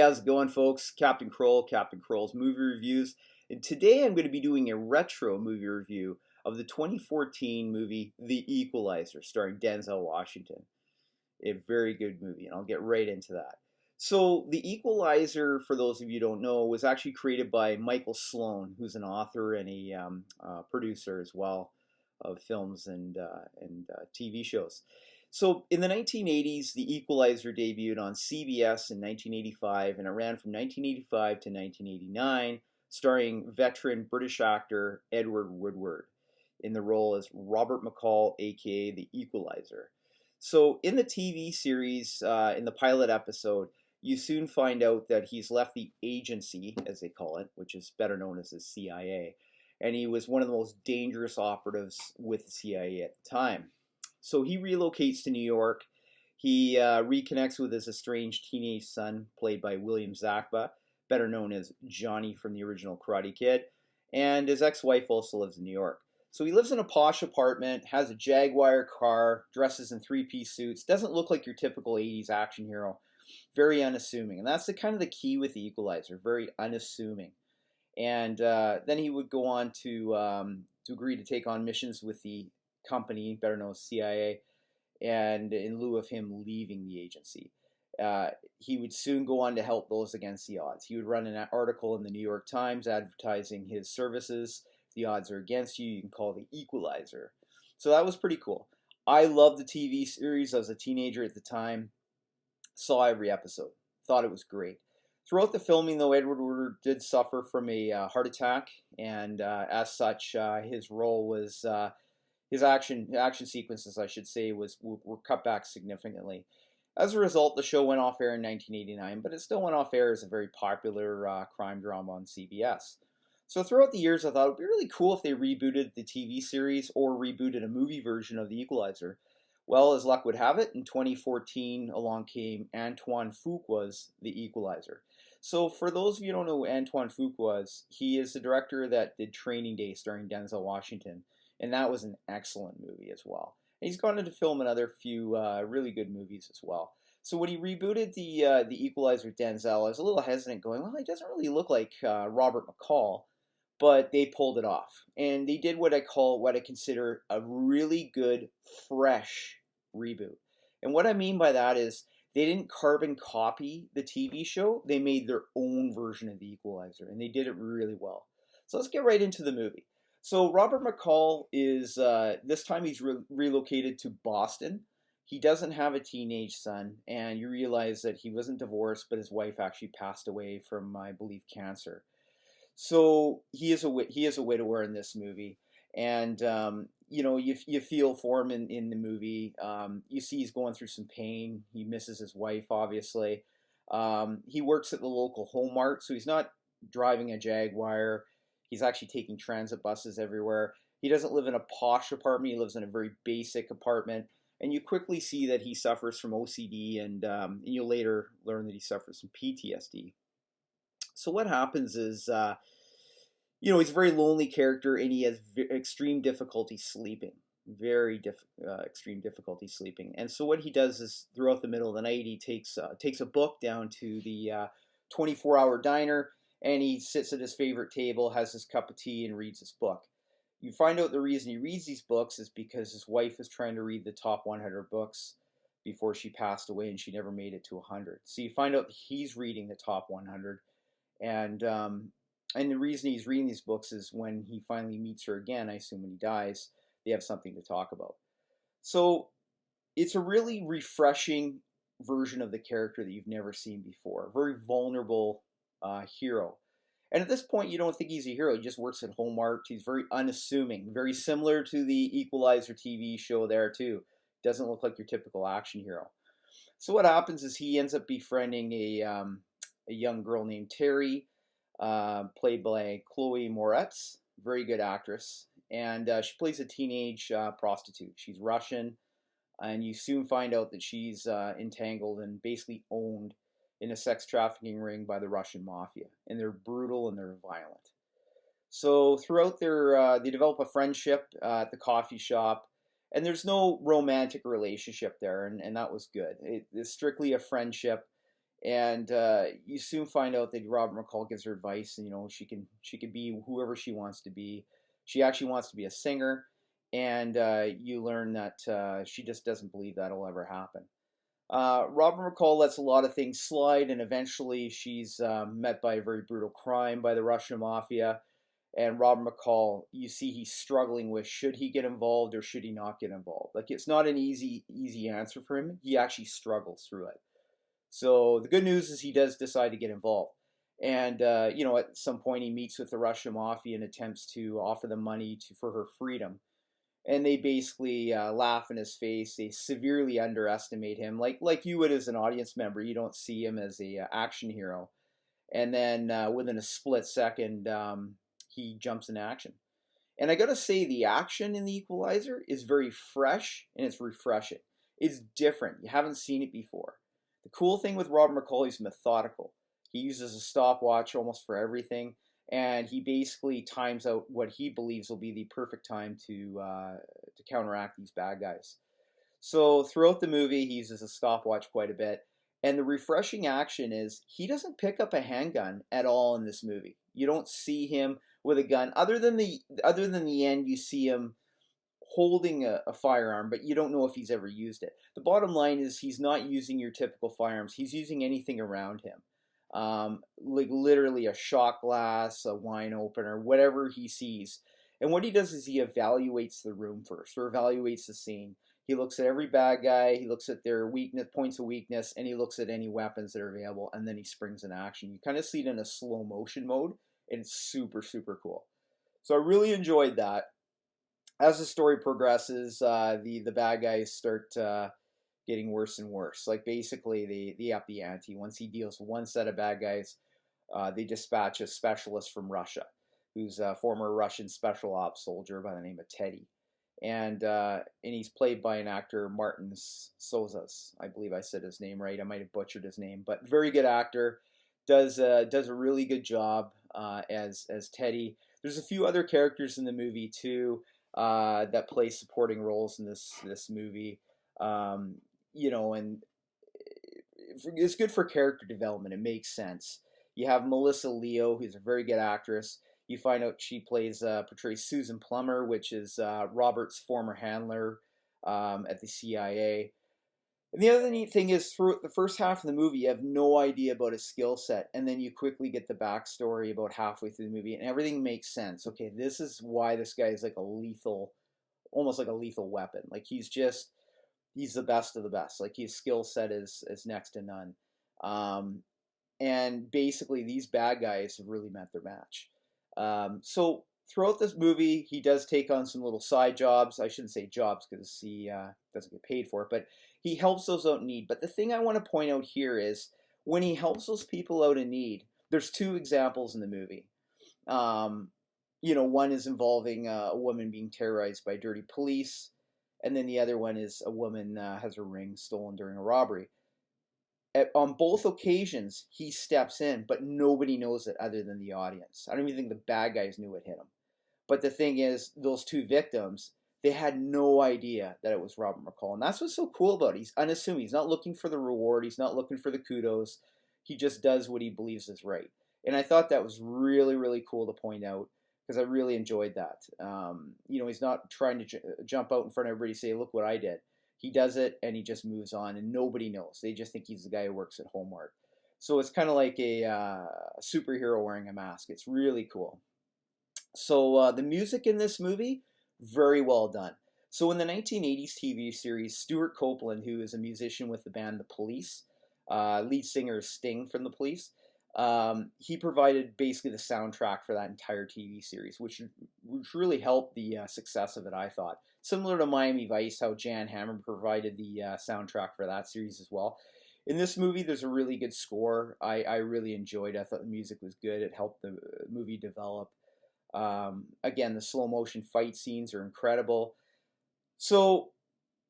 how's it going, folks? Captain Croll, Captain Croll's movie reviews. And today I'm going to be doing a retro movie review of the 2014 movie The Equalizer, starring Denzel Washington. A very good movie, and I'll get right into that. So, The Equalizer, for those of you who don't know, was actually created by Michael Sloan, who's an author and a producer as well of films and TV shows. So in the 1980s, The Equalizer debuted on CBS in 1985, and it ran from 1985 to 1989, starring veteran British actor Edward Woodward in the role as Robert McCall, aka The Equalizer. So in the TV series, in the pilot episode, you soon find out that he's left the agency, as they call it, which is better known as the CIA, and he was one of the most dangerous operatives with the CIA at the time. So he relocates to New York. He reconnects with his estranged teenage son, played by William Zabka, better known as Johnny from the original Karate Kid, and his ex-wife also lives in New York. So he lives in a posh apartment, has a Jaguar car, dresses in three-piece suits, doesn't look like your typical 80s action hero, very unassuming. And that's the kind of the key with The Equalizer, very unassuming. And then he would go on to agree to take on missions with the company, better known as CIA, and in lieu of him leaving the agency. He would soon go on to help those against the odds. He would run an article in the New York Times advertising his services. If the odds are against you, you can call The Equalizer. So that was pretty cool. I loved the TV series. I was a teenager at the time. Saw every episode. Thought it was great. Throughout the filming, though, Edward Woodward did suffer from a heart attack, and as such, his role was his action sequences, I should say, were cut back significantly. As a result, the show went off air in 1989, but it still went off air as a very popular crime drama on CBS. So throughout the years, I thought it would be really cool if they rebooted the TV series or rebooted a movie version of The Equalizer. Well, as luck would have it, in 2014, along came Antonie Fuqua's The Equalizer. So for those of you who don't know who Antonie Fuqua was, he is the director that did Training Day starring Denzel Washington. And that was an excellent movie as well. And he's gone into film another few really good movies as well. So when he rebooted the Equalizer with Denzel, I was a little hesitant going, well, he doesn't really look like Robert McCall. But they pulled it off. And they did what I consider a really good, fresh reboot. And what I mean by that is they didn't carbon copy the TV show. They made their own version of the Equalizer. And they did it really well. So let's get right into the movie. So Robert McCall is, this time he's relocated to Boston. He doesn't have a teenage son, and you realize that he wasn't divorced, but his wife actually passed away from, I believe, cancer. So he is a widower in this movie, and you feel for him in the movie. You see he's going through some pain. He misses his wife, obviously. He works at the local Home Mart, so he's not driving a Jaguar. He's actually taking transit buses everywhere. He doesn't live in a posh apartment. He lives in a very basic apartment. And you quickly see that he suffers from OCD, and you'll later learn that he suffers from PTSD. So what happens is, he's a very lonely character, and he has extreme difficulty sleeping. Extreme difficulty sleeping. And so what he does is, throughout the middle of the night, he takes a book down to the 24-hour diner, and he sits at his favorite table, has his cup of tea, and reads his book. You find out the reason he reads these books is because his wife was trying to read the top 100 books before she passed away, and she never made it to 100. So you find out that he's reading the top 100, and the reason he's reading these books is when he finally meets her again, I assume when he dies, they have something to talk about. So it's a really refreshing version of the character that you've never seen before. A very vulnerable hero. And at this point, you don't think he's a hero. He just works at Home Mart. He's very unassuming, very similar to the Equalizer TV show there too. Doesn't look like your typical action hero. So what happens is he ends up befriending a young girl named Terry, played by Chloe Moretz, very good actress. And she plays a teenage prostitute. She's Russian, and you soon find out that she's entangled and basically owned in a sex trafficking ring by the Russian mafia, and they're brutal and they're violent. So throughout they develop a friendship at the coffee shop, and there's no romantic relationship there, and that was good. It's strictly a friendship, And you soon find out that Robert McCall gives her advice, and she can be whoever she wants to be. She actually wants to be a singer, and you learn that she just doesn't believe that'll ever happen. Robert McCall lets a lot of things slide, and eventually she's met by a very brutal crime by the Russian mafia. And Robert McCall, you see, he's struggling with should he get involved or should he not get involved. Like, it's not an easy answer for him. He actually struggles through it. So the good news is he does decide to get involved. And, at some point he meets with the Russian mafia and attempts to offer them money for her freedom. And they basically laugh in his face. They severely underestimate him. Like you would as an audience member, you don't see him as a action hero. And then within a split second, he jumps in action. And I gotta say, the action in The Equalizer is very fresh and it's refreshing. It's different. You haven't seen it before. The cool thing with Robert McCall, he's methodical. He uses a stopwatch almost for everything, and he basically times out what he believes will be the perfect time to counteract these bad guys. So throughout the movie, he uses a stopwatch quite a bit. And the refreshing action is he doesn't pick up a handgun at all in this movie. You don't see him with a gun, other than the end. You see him holding a firearm, but you don't know if he's ever used it. The bottom line is he's not using your typical firearms. He's using anything around him, like literally a shot glass, a wine opener, whatever he sees. And what he does is he evaluates the room first, or evaluates the scene. He looks at every bad guy, he looks at their weakness, points of weakness, and he looks at any weapons that are available, and then he springs in action. You kind of see it in a slow motion mode, and it's super, super cool. So I really enjoyed that. As the story progresses, the bad guys start getting worse and worse. Like, basically, they up the ante. Once he deals with one set of bad guys, they dispatch a specialist from Russia, who's a former Russian special ops soldier by the name of Teddy. And he's played by an actor, Martin Sozas. I believe I said his name right. I might have butchered his name, but very good actor. Does a really good job as Teddy. There's a few other characters in the movie too that play supporting roles in this movie. And it's good for character development. It makes sense. You have Melissa Leo, who's a very good actress. You find out she portrays Susan Plummer, which is Robert's former handler at the CIA. And the other neat thing is, through the first half of the movie, you have no idea about his skill set, and then you quickly get the backstory about halfway through the movie, and everything makes sense. Okay, this is why this guy is like almost like a lethal weapon. Like, he's the best of the best. Like, his skill set is next to none. And basically, these bad guys have really met their match. So throughout this movie, he does take on some little side jobs. I shouldn't say jobs because he doesn't get paid for it, but he helps those out in need. But the thing I want to point out here is when he helps those people out in need, there's two examples in the movie. One is involving a woman being terrorized by dirty police, and then the other one is a woman has her ring stolen during a robbery. On both occasions, he steps in, but nobody knows it other than the audience. I don't even think the bad guys knew it hit him. But the thing is, those two victims, they had no idea that it was Robert McCall. And that's what's so cool about it. He's unassuming. He's not looking for the reward. He's not looking for the kudos. He just does what he believes is right. And I thought that was really, really cool to point out, because I really enjoyed that. He's not trying to jump out in front of everybody and say, look what I did. He does it, and he just moves on, and nobody knows. They just think he's the guy who works at Hallmark. So it's kind of like a superhero wearing a mask. It's really cool. So the music in this movie, very well done. So in the 1980s TV series, Stuart Copeland, who is a musician with the band The Police, lead singer is Sting from The Police, he provided basically the soundtrack for that entire TV series, which really helped the success of it, I thought. Similar to Miami Vice, how Jan Hammer provided the soundtrack for that series as well. In this movie, there's a really good score. I really enjoyed it. I thought the music was good. It helped the movie develop. Again, the slow motion fight scenes are incredible. So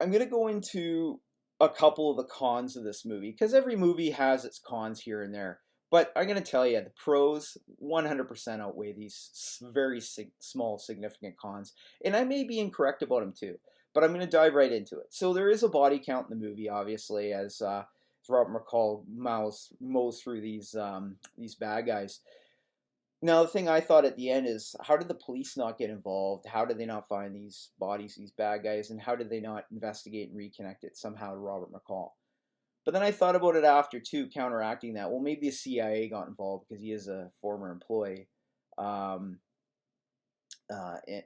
I'm going to go into a couple of the cons of this movie, because every movie has its cons here and there. But I'm going to tell you, the pros 100% outweigh these very small, significant cons. And I may be incorrect about them too, but I'm going to dive right into it. So there is a body count in the movie, obviously, as as Robert McCall mows through these bad guys. Now, the thing I thought at the end is, how did the police not get involved? How did they not find these bodies, these bad guys, and how did they not investigate and reconnect it somehow to Robert McCall? But then I thought about it after too, counteracting that. Well, maybe the CIA got involved because he is a former employee, um,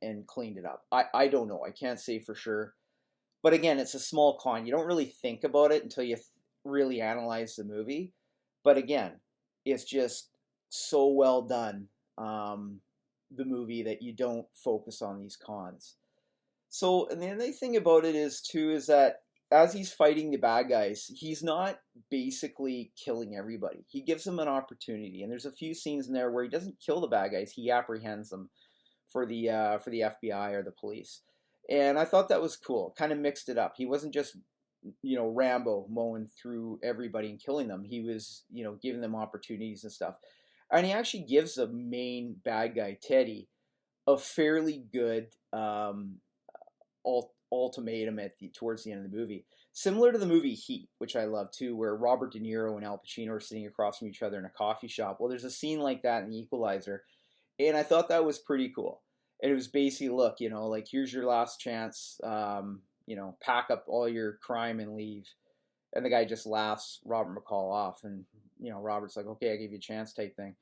and cleaned it up. I don't know. I can't say for sure. But again, it's a small con. You don't really think about it until you really analyze the movie. But again, it's just so well done, the movie, that you don't focus on these cons. So, and the other thing about it is too is that as he's fighting the bad guys, he's not basically killing everybody. He gives them an opportunity, and there's a few scenes in there where he doesn't kill the bad guys. He apprehends them for the FBI or the police, and I thought that was cool. Kind of mixed it up. He wasn't just Rambo mowing through everybody and killing them. He was giving them opportunities and stuff, and he actually gives the main bad guy Teddy a fairly good ultimatum towards the end of the movie, similar to the movie Heat, which I love too, where Robert De Niro and Al Pacino are sitting across from each other in a coffee shop. Well, there's a scene like that in The Equalizer, and I thought that was pretty cool. And it was basically, look, like, here's your last chance, pack up all your crime and leave. And the guy just laughs Robert McCall off, and Robert's like, okay, I gave you a chance, type thing.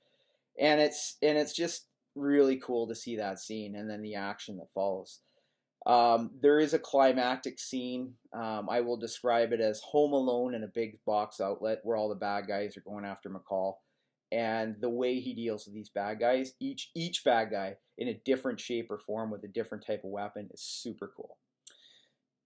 And it's just really cool to see that scene, and then the action that follows. There is a climactic scene. I will describe it as Home Alone in a big box outlet, where all the bad guys are going after McCall. And the way he deals with these bad guys, each bad guy in a different shape or form with a different type of weapon, is super cool.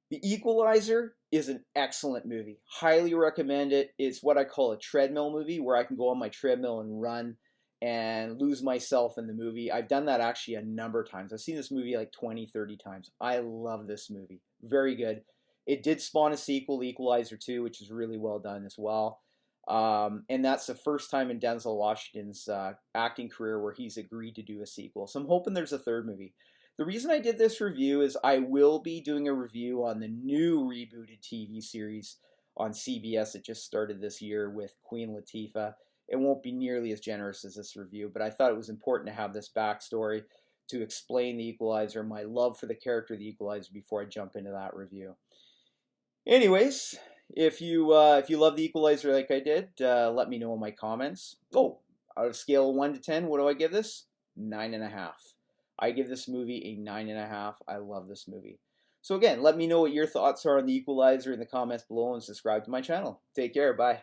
The Equalizer is an excellent movie. Highly recommend it. It's what I call a treadmill movie, where I can go on my treadmill and run and lose myself in the movie. I've done that actually a number of times. I've seen this movie like 20, 30 times. I love this movie. Very good. It did spawn a sequel, The Equalizer 2, which is really well done as well. And that's the first time in Denzel Washington's acting career where he's agreed to do a sequel. So I'm hoping there's a third movie. The reason I did this review is I will be doing a review on the new rebooted TV series on CBS that just started this year with Queen Latifah. It won't be nearly as generous as this review, but I thought it was important to have this backstory to explain The Equalizer, my love for the character of The Equalizer, before I jump into that review. Anyways, if you love The Equalizer like I did, let me know in my comments. Oh, out of a scale of 1 to 10, what do I give this? 9.5. I give this movie a 9.5. I love this movie. So again, let me know what your thoughts are on The Equalizer in the comments below, and subscribe to my channel. Take care. Bye.